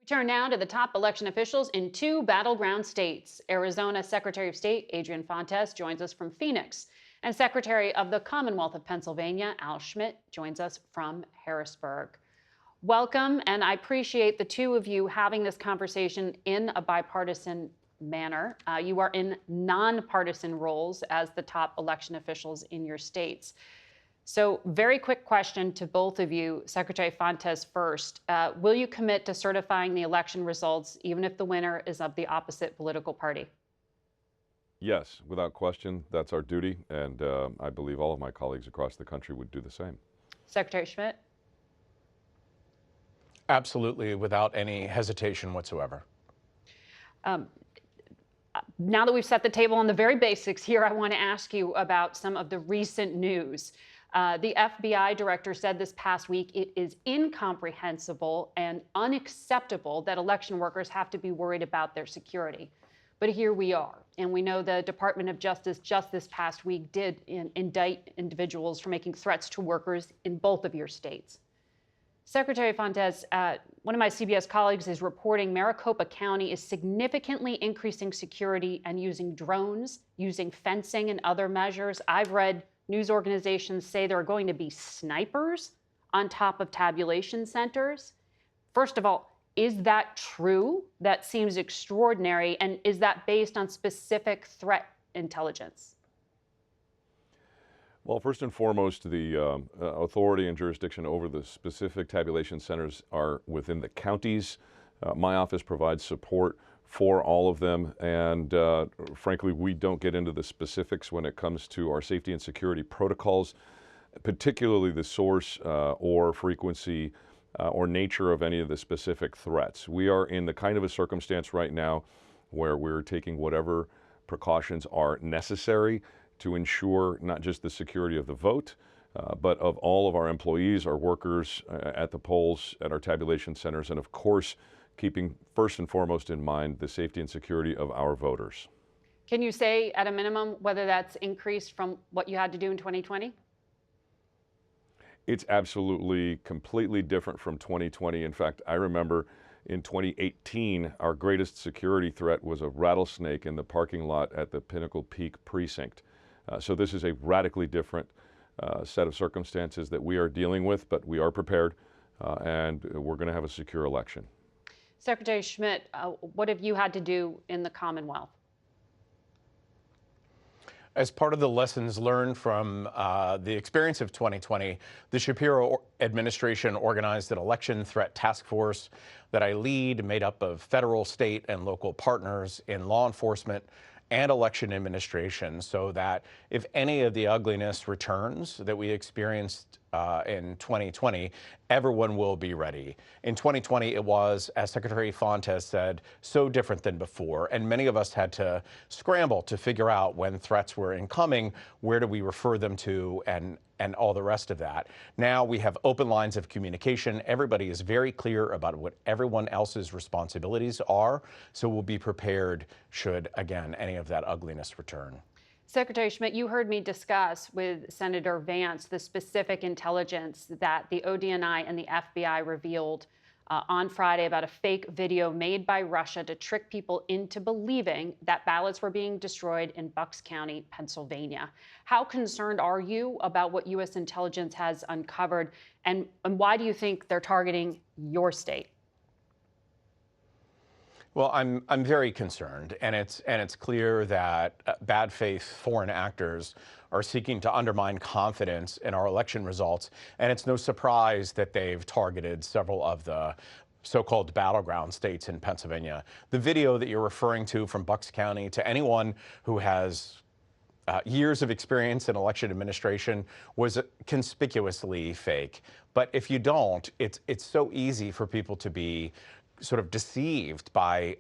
We turn now to the top election officials in two battleground states. Arizona Secretary of State Adrian joins us from Phoenix, and Secretary of the Commonwealth of Pennsylvania Al Schmidt joins us from Harrisburg. Welcome, and I appreciate the two of you having this conversation in a bipartisan manner. You are in nonpartisan roles as the top election officials in your states. So, very quick question to both of you. Secretary Fontes first. Will you commit to certifying the election results, even if the winner is of the opposite political party? Yes, without question, that's our duty, and I believe all of my colleagues across the country would do the same. Secretary Schmidt? Absolutely, without any hesitation whatsoever. Now that we've set the table on the very basics here, I want to ask you about some of the recent news. The FBI director said this past week it is incomprehensible and unacceptable that election workers have to be worried about their security. But here we are. And we know the Department of Justice just this past week did indict individuals for making threats to workers in both of your states. Secretary Fontes, one of my CBS colleagues is reporting Maricopa County is significantly increasing security and using drones, using fencing and other measures. I've read news organizations say there are going to be snipers on top of tabulation centers. First of all, is that true? That seems extraordinary. And is that based on specific threat intelligence? Well, first and foremost, the authority and jurisdiction over the specific tabulation centers are within the counties. My office provides support for all of them, and frankly, we don't get into the specifics when it comes to our safety and security protocols, particularly the source or frequency or nature of any of the specific threats. We are in the kind of a circumstance right now where we're taking whatever precautions are necessary to ensure not just the security of the vote, but of all of our employees, our workers at the polls, at our tabulation centers, and of course, keeping first and foremost in mind the safety and security of our voters. Can you say at a minimum whether that's increased from what you had to do in 2020? It's absolutely completely different from 2020. In fact, I remember in 2018, our greatest security threat was a rattlesnake in the parking lot at the Pinnacle Peak precinct. So this is a radically different set of circumstances that we are dealing with, but we are prepared and we're going to have a secure election. Secretary Schmidt, what have you had to do in the Commonwealth? As part of the lessons learned from the experience of 2020, the Shapiro administration organized an election threat task force that I lead, made up of federal, state, and local partners in law enforcement and election administration, so that if any of the ugliness returns that we experienced in 2020, everyone will be ready. In 2020, it was, as Secretary Fontes said, so different than before, and many of us had to scramble to figure out when threats were incoming, where do we refer them to, and all the rest of that. Now we have open lines of communication. Everybody is very clear about what everyone else's responsibilities are, so we'll be prepared should, again, any of that ugliness return. Secretary Schmidt, you heard me discuss with Senator Vance the specific intelligence that the ODNI and the FBI revealed on Friday about a fake video made by Russia to trick people into believing that ballots were being destroyed in Bucks County, Pennsylvania. How concerned are you about what U.S. intelligence has uncovered, and why do you think they're targeting your state? Well, I'm very concerned, and it's clear that bad faith foreign actors are seeking to undermine confidence in our election results, and it's no surprise that they've targeted several of the so-called battleground states in Pennsylvania. The video that you're referring to from Bucks County, to anyone who has years of experience in election administration, was conspicuously fake. But if you don't, it's so easy for people to be sort of deceived by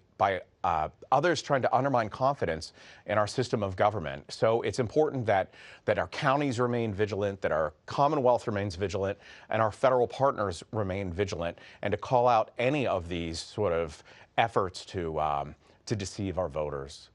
others trying to undermine confidence in our system of government. So it's important that our counties remain vigilant, that our Commonwealth remains vigilant, and our federal partners remain vigilant, and to call out any of these sort of efforts to deceive our voters.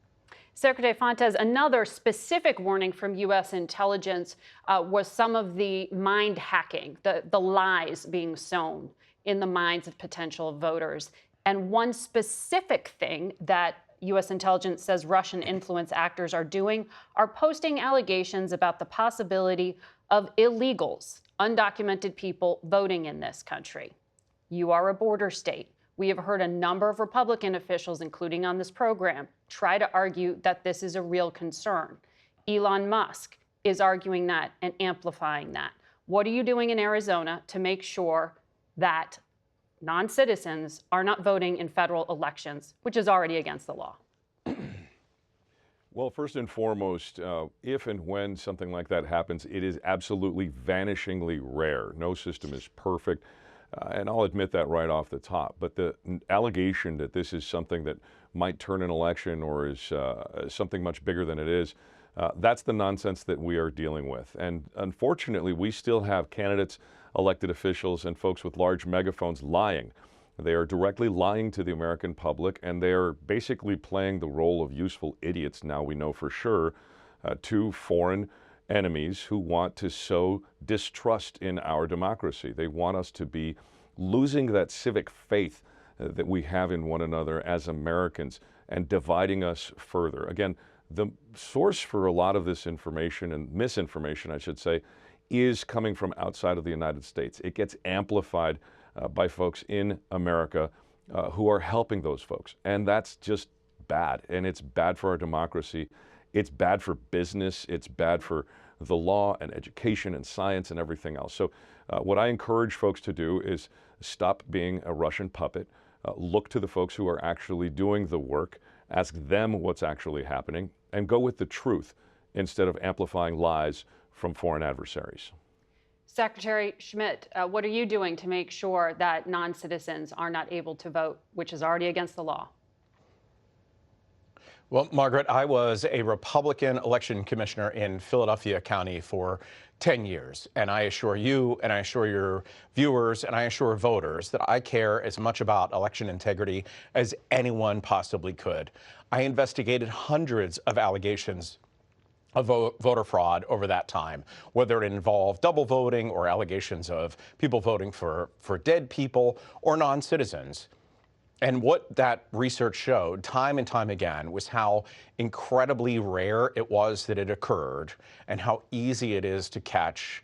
Secretary Fontes, another specific warning from U.S. intelligence was some of the mind hacking, the lies being sown in the minds of potential voters. And one specific thing that U.S. intelligence says Russian influence actors are doing are posting allegations about the possibility of illegals, undocumented people voting in this country. You are a border state. We have heard a number of Republican officials, including on this program, try to argue that this is a real concern. Elon Musk is arguing that and amplifying that. What are you doing in Arizona to make sure that non-citizens are not voting in federal elections, which is already against the law? Well, first and foremost, if and when something like that happens, it is absolutely vanishingly rare. No system is perfect, and I'll admit that right off the top. But the allegation that this is something that might turn an election or is something much bigger than it is, that's the nonsense that we are dealing with. And unfortunately, we still have candidates, elected officials, and folks with large megaphones lying. They are directly lying to the American public, and they are basically playing the role of useful idiots, now we know for sure, to foreign enemies who want to sow distrust in our democracy. They want us to be losing that civic faith that we have in one another as Americans and dividing us further. Again, the source for a lot of this information, and misinformation, I should say, is coming from outside of the United States. It gets amplified by folks in America who are helping those folks. And that's just bad. And it's bad for our democracy. It's bad for business. It's bad for the law and education and science and everything else. So what I encourage folks to do is stop being a Russian puppet. Look to the folks who are actually doing the work. Ask them what's actually happening and go with the truth instead of amplifying lies from foreign adversaries. Secretary Schmidt, what are you doing to make sure that non-citizens are not able to vote, which is already against the law? Well, Margaret, I was a Republican election commissioner in Philadelphia County for 10 years. And I assure you, and I assure your viewers, and I assure voters that I care as much about election integrity as anyone possibly could. I investigated hundreds of allegations of voter fraud over that time, whether it involved double voting or allegations of people voting for dead people or non-citizens. And what that research showed time and time again was how incredibly rare it was that it occurred and how easy it is to catch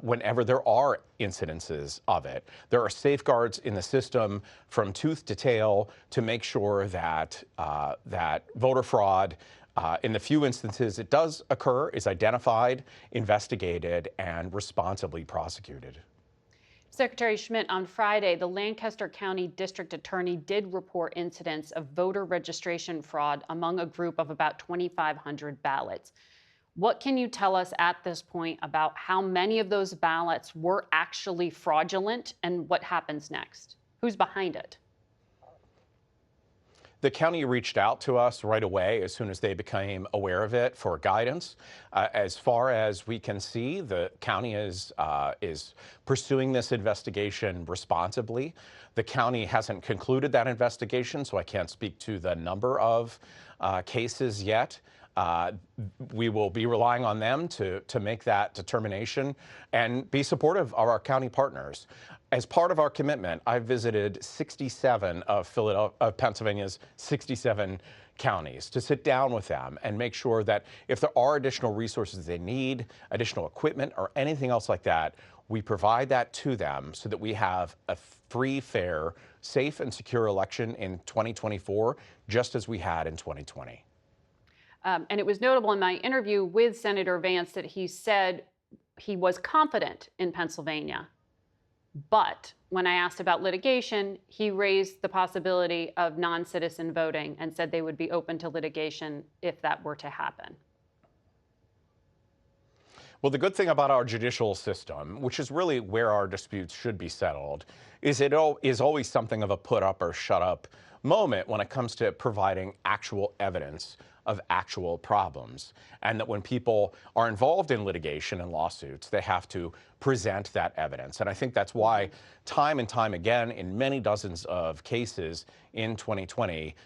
whenever there are incidences of it. There are safeguards in the system from tooth to tail to make sure that that voter fraud, in the few instances it does occur, is identified, investigated, and responsibly prosecuted. Secretary Schmidt, on Friday, the Lancaster County District Attorney did report incidents of voter registration fraud among a group of about 2,500 ballots. What can you tell us at this point about how many of those ballots were actually fraudulent and what happens next? Who's behind it? The county reached out to us right away as soon as they became aware of it for guidance. As far as we can see, the county is pursuing this investigation responsibly. The county hasn't concluded that investigation, so I can't speak to the number of cases yet. We will be relying on them to make that determination and be supportive of our county partners. As part of our commitment, I visited 67 of Pennsylvania's 67 counties to sit down with them and make sure that if there are additional resources they need, additional equipment, or anything else like that, we provide that to them so that we have a free, fair, safe, and secure election in 2024, just as we had in 2020. And it was notable in my interview with Senator Vance that he said he was confident in Pennsylvania. But when I asked about litigation, he raised the possibility of non-citizen voting and said they would be open to litigation if that were to happen. Well, the good thing about our judicial system, which is really where our disputes should be settled, is it is always something of a put up or shut up moment when it comes to providing actual evidence of actual problems, and that when people are involved in litigation and lawsuits, they have to present that evidence. And I think that's why time and time again, in many dozens of cases in 2020,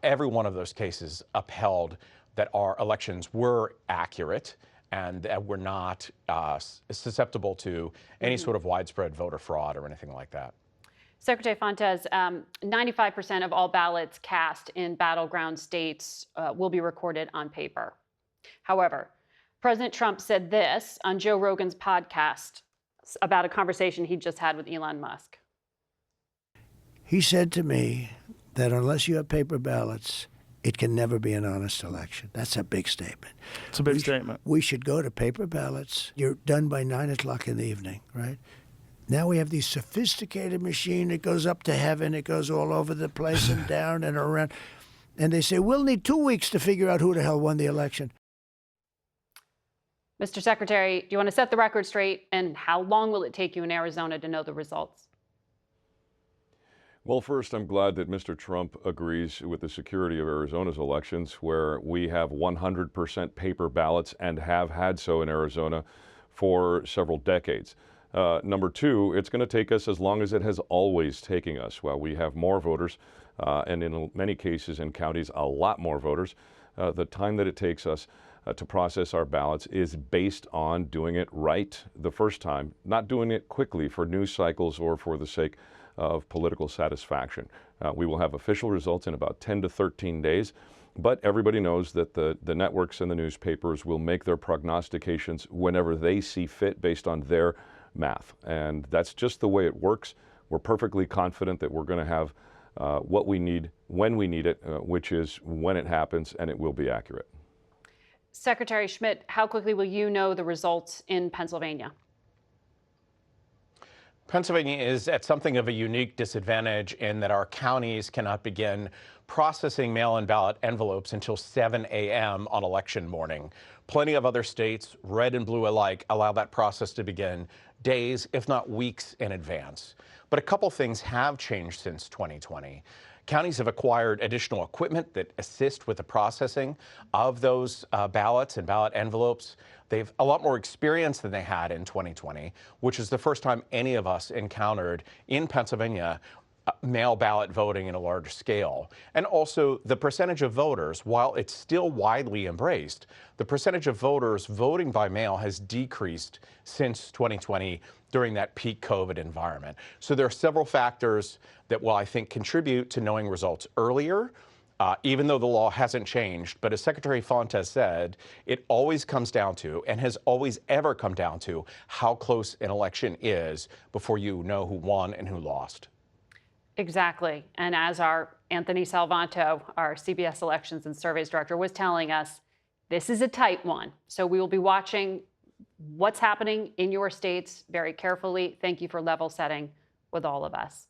every one of those cases upheld that our elections were accurate and that were not susceptible to any sort of widespread voter fraud or anything like that. Secretary Fontes, 95% of all ballots cast in battleground states will be recorded on paper. However, President Trump said this on Joe Rogan's podcast about a conversation he just had with Elon Musk. He said to me that unless you have paper ballots, it can never be an honest election. That's a big statement. It's a big statement. We should go to paper ballots. You're done by 9 o'clock in the evening, right? Now we have these sophisticated machine that goes up to heaven. It goes all over the place and down and around. And they say, we'll need 2 weeks to figure out who the hell won the election. Mr. Secretary, do you want to set the record straight? And how long will it take you in Arizona to know the results? Well, first, I'm glad that Mr. Trump agrees with the security of Arizona's elections, where we have 100% paper ballots and have had so in Arizona for several decades. Number two, it's going to take us as long as it has always taken us. While we have more voters, and in many cases in counties, a lot more voters, the time that it takes us to process our ballots is based on doing it right the first time, not doing it quickly for news cycles or for the sake of political satisfaction. We will have official results in about 10 to 13 days, but everybody knows that the networks and the newspapers will make their prognostications whenever they see fit based on their math. And that's just the way it works. We're perfectly confident that we're going to have what we need when we need it, which is when it happens, and it will be accurate. Secretary Schmidt, how quickly will you know the results in Pennsylvania? Pennsylvania is at something of a unique disadvantage in that our counties cannot begin processing mail-in ballot envelopes until 7 a.m. on election morning. Plenty of other states, red and blue alike, allow that process to begin days, if not weeks in advance. But a couple things have changed since 2020. Counties have acquired additional equipment that assist with the processing of those ballots and ballot envelopes. They've a lot more experience than they had in 2020, which is the first time any of us encountered in Pennsylvania mail ballot voting in a large scale. And also the percentage of voters, while it's still widely embraced, the percentage of voters voting by mail has decreased since 2020 during that peak COVID environment. So there are several factors that will, I think, contribute to knowing results earlier, even though the law hasn't changed. But as Secretary Fontes said, it always comes down to, and has always ever come down to, how close an election is before you know who won and who lost. Exactly. And as our Anthony Salvanto, our CBS Elections and Surveys Director, was telling us, this is a tight one. So we will be watching what's happening in your states very carefully. Thank you for level setting with all of us.